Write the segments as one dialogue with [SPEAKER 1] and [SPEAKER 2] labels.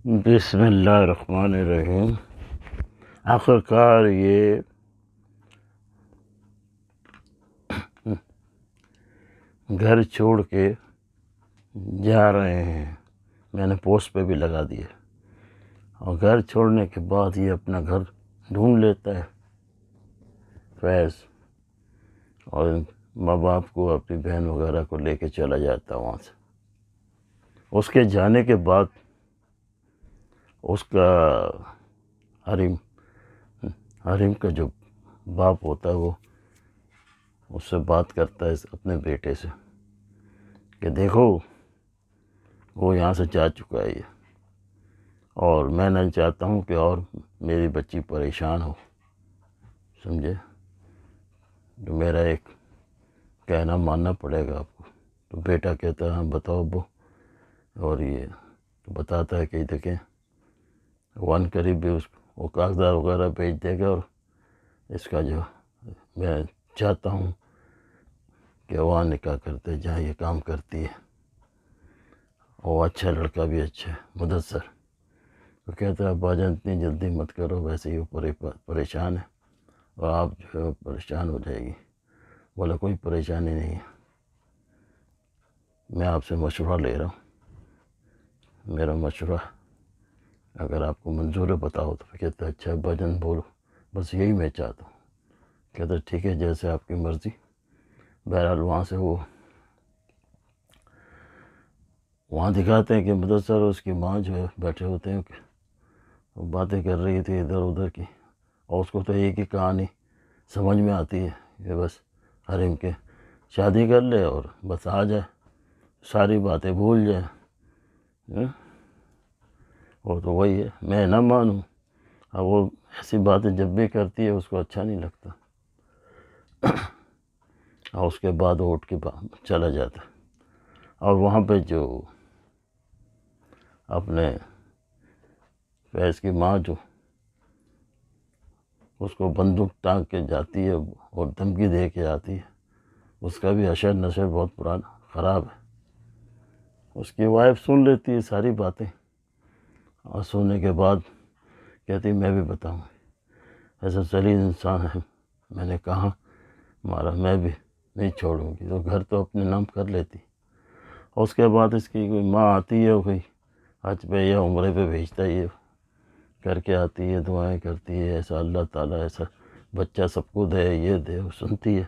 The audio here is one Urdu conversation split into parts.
[SPEAKER 1] بسم اللہ الرحمن الرحیم۔ آخرکار یہ گھر چھوڑ کے جا رہے ہیں، میں نے پوسٹ پہ بھی لگا دیا، اور گھر چھوڑنے کے بعد یہ اپنا گھر ڈھونڈ لیتا ہے فیض، اور ماں باپ کو، اپنی بہن وغیرہ کو لے کے چلا جاتا ہے وہاں سے۔ اس کے جانے کے بعد اس کا حریم کا جو باپ ہوتا ہے وہ اس سے بات کرتا ہے اپنے بیٹے سے کہ دیکھو وہ یہاں سے جا چکا ہے یہ، اور میں نہیں چاہتا ہوں کہ اور میری بچی پریشان ہو، سمجھے؟ تو میرا ایک کہنا ماننا پڑے گا آپ کو۔ تو بیٹا کہتا ہے ہاں بتاؤ ابو، اور یہ تو بتاتا ہے کہ دیکھیں وان قریب بھی اس وہ کاغذات وغیرہ بھیج دے گا، اور اس کا جو میں چاہتا ہوں کہ وہاں نکاح کرتے جہاں یہ کام کرتی ہے، وہ اچھا لڑکا بھی اچھا ہے مدثر۔ تو کہتا ہے ابا جان اتنی جلدی مت کرو، ویسے ہی وہ پریشان ہے اور آپ جو ہے پریشان ہو جائے گی۔ بولا کوئی پریشانی نہیں ہے، میں آپ سے مشورہ لے رہا ہوں، میرا مشورہ اگر آپ کو منظور ہے بتاؤ۔ تو کہتا ہے اچھا ابا جان بولو، بس یہی میں چاہتا ہوں۔ کہتا ہے ٹھیک ہے جیسے آپ کی مرضی۔ بہرحال وہاں سے وہ وہاں دکھاتے ہیں کہ مدثر اور اس کی ماں جو ہے بیٹھے ہوتے ہیں، وہ باتیں کر رہی تھی ادھر ادھر کی، اور اس کو تو ایک ہی کہانی سمجھ میں آتی ہے کہ بس حریم کے شادی کر لے اور بس آ جائے، ساری باتیں بھول جائے۔ وہ تو وہی ہے، میں نہ مانوں، اب وہ ایسی باتیں جب بھی کرتی ہے اس کو اچھا نہیں لگتا، اور اس کے بعد وہ اٹھ کے چلا جاتا ہے۔ اور وہاں پہ جو اپنے فیض کی ماں جو اس کو بندوق ٹانگ کے جاتی ہے اور دھمکی دے کے آتی ہے، اس کا بھی اشر نشر بہت پرانا خراب ہے۔ اس کی وائف سن لیتی ہے ساری باتیں، اور سننے کے بعد کہتی میں بھی بتاؤں، ایسا ذلیل انسان ہے، میں نے کہا مارا میں بھی نہیں چھوڑوں گی، تو گھر تو اپنے نام کر لیتی۔ اور اس کے بعد اس کی کوئی ماں آتی ہے، کوئی حج پہ یا عمرے پہ بھیجتا ہے، یہ کر کے آتی ہے، دعائیں کرتی ہے، ایسا اللہ تعالیٰ ایسا بچہ سب کو دے، یہ دے، وہ سنتی ہے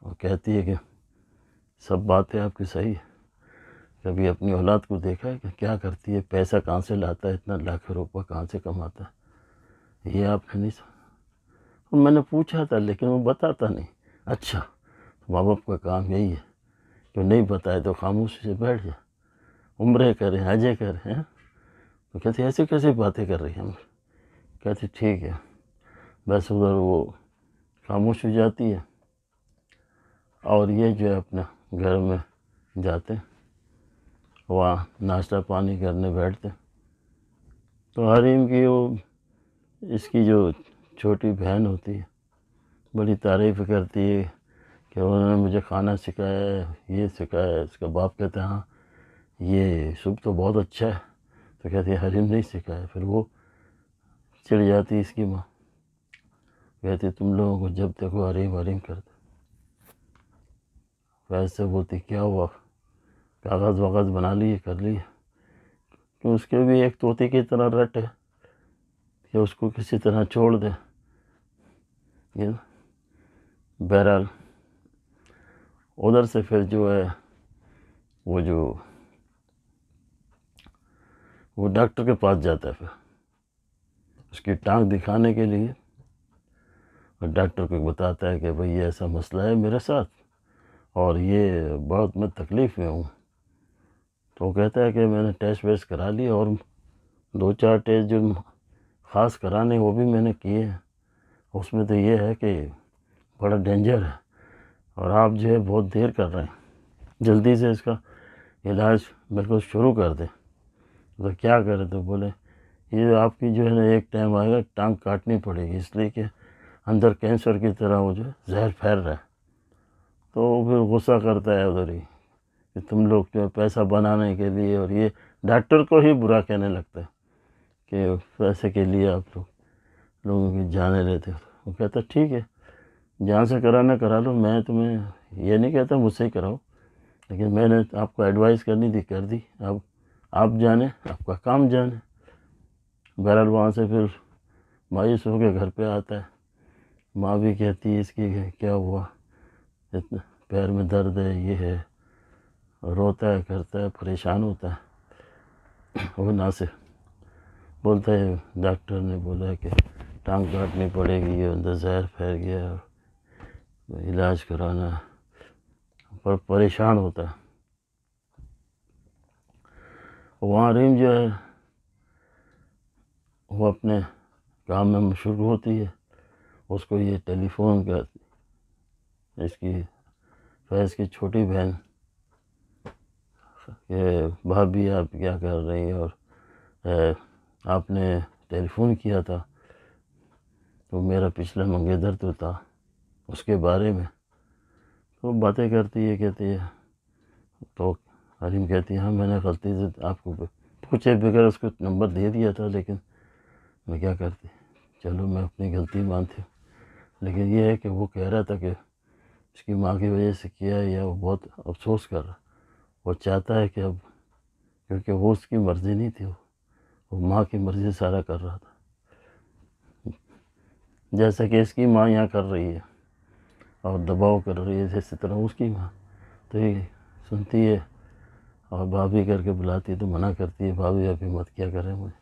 [SPEAKER 1] اور کہتی ہے کہ سب باتیں آپ کی صحیح ہے، کبھی اپنی اولاد کو دیکھا ہے کہ کیا کرتی ہے، پیسہ کہاں سے لاتا ہے، اتنا لاکھ روپے کہاں سے کماتا ہے، یہ آپ نے نہیں سنا؟ میں نے پوچھا تھا لیکن وہ بتاتا نہیں۔ اچھا ماں باپ کا کام یہی ہے کہ نہیں بتائے تو خاموشی سے بیٹھ جائے، عمرے کریں حجیں کریں۔ تو کہتے ایسی کیسی باتیں کر رہی ہیں ہم؟ کہتے ٹھیک ہے، بس ادھر وہ خاموش ہو جاتی ہے، اور یہ جو ہے اپنا گھر میں جاتے وہاں ناشتہ پانی کرنے بیٹھتے، تو حریم کی وہ اس کی جو چھوٹی بہن ہوتی ہے بڑی تعریف کرتی ہے کہ انہوں نے مجھے کھانا سکھایا ہے، یہ سکھایا ہے۔ اس کا باپ کہتا ہے ہاں یہ سب تو بہت اچھا ہے، تو کہتی ہے حریم نہیں سکھایا۔ پھر وہ چڑ جاتی اس کی ماں، کہتی تم لوگوں کو جب دیکھو حریم حریم کرتے۔ ویسے بولتی کیا ہوا، کاغذ واغذ بنا لیے، کر لیے؟ کہ اس کے بھی ایک طوطی کی طرح رٹ ہے کہ اس کو کسی طرح چھوڑ دے۔ بہرحال ادھر سے پھر جو ہے وہ ڈاکٹر کے پاس جاتا ہے، پھر اس کی ٹانگ دکھانے کے لیے، اور ڈاکٹر کو بتاتا ہے کہ بھئی یہ ایسا مسئلہ ہے میرے ساتھ، اور یہ بہت میں تکلیف میں ہوں۔ تو وہ کہتا ہے کہ میں نے ٹیسٹ ویسٹ کرا لیا، اور 2-4 ٹیسٹ جو خاص کرانے وہ بھی میں نے کیے ہیں، اس میں تو یہ ہے کہ بڑا ڈینجر ہے، اور آپ جو ہے بہت دیر کر رہے ہیں، جلدی سے اس کا علاج بالکل شروع کر دیں۔ تو کیا کریں؟ تو بولے یہ آپ کی جو ہے نا ایک ٹائم آئے گا ٹانگ کاٹنی پڑے گی، اس لیے کہ اندر کینسر کی طرح وہ جو ہے زہر پھیل رہا ہے۔ تو وہ پھر غصہ کرتا ہے ادھر ہی کہ تم لوگ جو ہے پیسہ بنانے کے لیے، اور یہ ڈاکٹر کو ہی برا کہنے لگتا ہے کہ پیسے کے لیے آپ لوگوں کی جانیں لیتے ہو۔ وہ کہتا ٹھیک ہے، جہاں سے کرانا کرا لو، میں تمہیں یہ نہیں کہتا مجھ سے ہی کراؤ، لیکن میں نے آپ کو ایڈوائز کرنی تھی، کر دی، اب آپ جانیں، آپ کا کام جانیں۔ بہرحال وہاں سے پھر مایوس ہو کے گھر پہ آتا ہے، ماں بھی کہتی ہے اس کی کیا ہوا، اتنا پیر میں درد ہے، یہ ہے، روتا ہے، کرتا ہے، پریشان ہوتا ہے۔ وہ ناصر بولتا ہے ڈاکٹر نے بولا کہ ٹانگ کاٹنی پڑے گی، یہ اندر زہر پھیل گیا، علاج کرانا، پر پریشان ہوتا ہے۔ وہاں ریم جو ہے وہ اپنے کام میں مشغول ہوتی ہے، اس کو یہ ٹیلی فون کا، اس کی فیض کی چھوٹی بہن کہ بھابھی آپ کیا کر رہی ہیں، اور آپ نے ٹیلی فون کیا تھا تو میرا پچھلا منگیتر تو تھا، اس کے بارے میں تو باتیں کرتی ہے، کہتی ہے، تو حلیم کہتی ہے ہاں میں نے غلطی سے آپ کو پوچھے بغیر اس کو نمبر دے دیا تھا، لیکن میں کیا کرتی، چلو میں اپنی غلطی مانتی ہوں، لیکن یہ ہے کہ وہ کہہ رہا تھا کہ اس کی ماں کی وجہ سے کیا ہے، یا وہ بہت افسوس کر رہا، وہ چاہتا ہے کہ اب، کیونکہ وہ اس کی مرضی نہیں تھی، وہ ماں کی مرضی سے سارا کر رہا تھا، جیسا کہ اس کی ماں یہاں کر رہی ہے اور دباؤ کر رہی ہے، اسی طرح اس کی ماں تو یہ سنتی ہے اور بھابھی کر کے بلاتی ہے تو منع کرتی ہے، بھابھی ابھی مت کیا کریں مجھے۔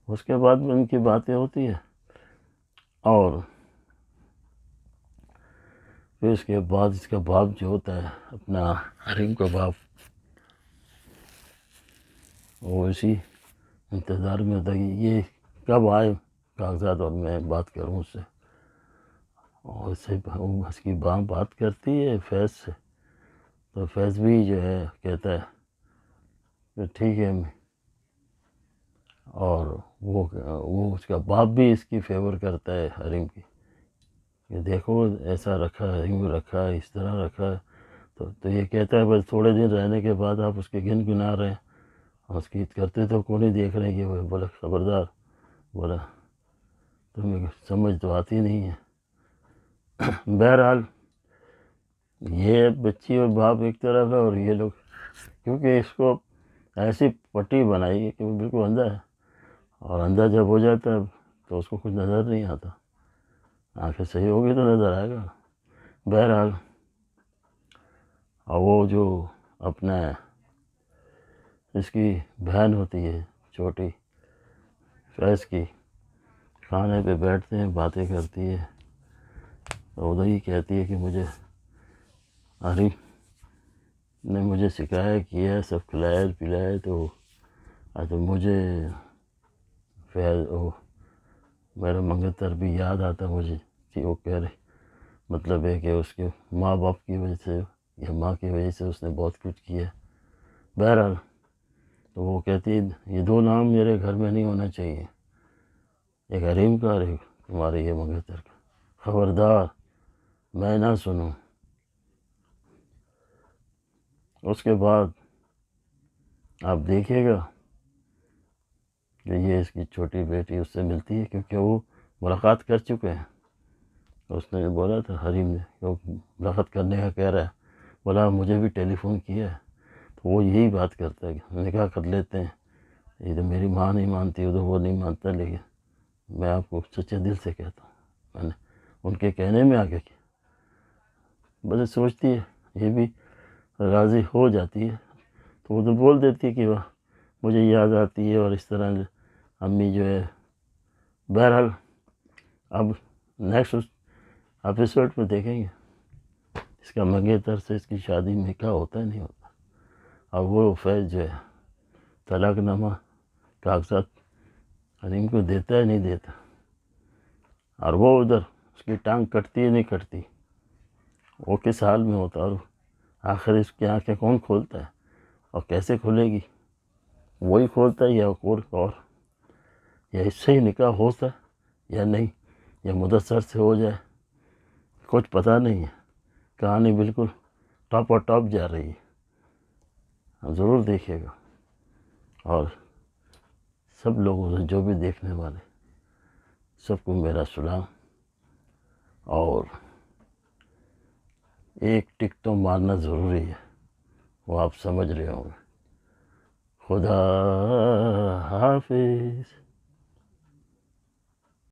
[SPEAKER 1] اس کے بعد ان کی باتیں ہوتی ہے، اور پھر اس کے بعد اس کا باپ جو ہوتا ہے اپنا حریم کا باپ، وہ اسی انتظار میں ہوتا ہے کہ یہ کب آئے کاغذات اور میں بات کروں اس سے، اور اس کی ماں بات کرتی ہے فیض سے، تو فیض بھی جو ہے کہتا ہے کہ ٹھیک ہے، اور وہ اس کا باپ بھی اس کی فیور کرتا ہے حریم کی، کہ دیکھو ایسا رکھا ہے، حریم رکھا ہے، اس طرح رکھا ہے، تو یہ کہتا ہے بس تھوڑے دن رہنے کے بعد آپ اس کے گن گنا رہے ہیں، اس کی کرتے تو کون نہیں دیکھ رہے کہ وہ بولا خبردار، بولا تمہیں سمجھ تو آتی نہیں ہے۔ بہرحال یہ بچی اور باپ ایک طرف ہے، اور یہ لوگ کیونکہ اس کو ایسی پٹی بنائی ہے کہ وہ بالکل اندھا ہے، اور اندھا جب ہو جاتا ہے تو اس کو کچھ نظر نہیں آتا، آنکھیں صحیح ہوگی تو نظر آئے گا۔ بہرحال اور وہ جو اپنا اس کی بہن ہوتی ہے چھوٹی فیض کی، کھانے پہ بیٹھتے ہیں، باتیں کرتی ہے، ادھر ہی کہتی ہے کہ مجھے حریم نے مجھے سکھایا کیا ہے، سب کھلایا پلایا، تو مجھے فیض میرا منگتر بھی یاد آتا مجھے، کہ وہ کہہ رہے مطلب ہے کہ اس کے ماں باپ کی وجہ سے یا ماں کی وجہ سے اس نے بہت کچھ کیا۔ بہرحال تو وہ کہتی ہے یہ دو نام میرے گھر میں نہیں ہونا چاہیے، ایک حریم کا اور ایک تمہارے یہ منگتر کا، خبردار میں نہ سنوں۔ اس کے بعد آپ دیکھیے گا کہ یہ اس کی چھوٹی بیٹی اس سے ملتی ہے، کیونکہ وہ ملاقات کر چکے ہیں، اس نے بولا تھا حریم نے کہ وہ ملاقات کرنے کا کہہ رہا ہے، بولا مجھے بھی ٹیلی فون کیا ہے، تو وہ یہی بات کرتا ہے کہ نکاح کر لیتے ہیں، ادھر میری ماں نہیں مانتی، ادھر وہ نہیں مانتا، لیکن میں آپ کو سچے دل سے کہتا ہوں، میں نے ان کے کہنے میں آگے کیا، بس سوچتی ہے یہ بھی راضی ہو جاتی ہے، تو وہ تو بول دیتی ہے کہ واہ مجھے یاد آتی ہے، اور اس طرح امی جو ہے۔ بہرحال اب نیکسٹ ایپیسوڈ میں دیکھیں گے اس کا منگیتر سے اس کی شادی نکاح ہوتا ہے نہیں ہوتا، اور وہ فیض جو ہے طلاق نامہ کاغذات حریم کو دیتا ہے نہیں دیتا، اور وہ ادھر اس کی ٹانگ کٹتی ہے نہیں کٹتی، وہ کس حال میں ہوتا، اور آخر اس کی آنکھیں کون کھولتا ہے اور کیسے کھلے گی، وہی کھولتا ہے یا اور یا اس سے ہی نکاح ہوتا ہے یا نہیں، یا مدثر سے ہو جائے، کچھ پتہ نہیں ہے، کہانی بالکل ٹاپ اور ٹاپ جا رہی ہے۔ ضرور دیکھیے گا، اور سب لوگوں سے، جو بھی دیکھنے والے، سب کو میرا سلام، اور ایک ٹک تو مارنا ضروری ہے، وہ آپ سمجھ رہے ہوں گے۔ خدا حافظ۔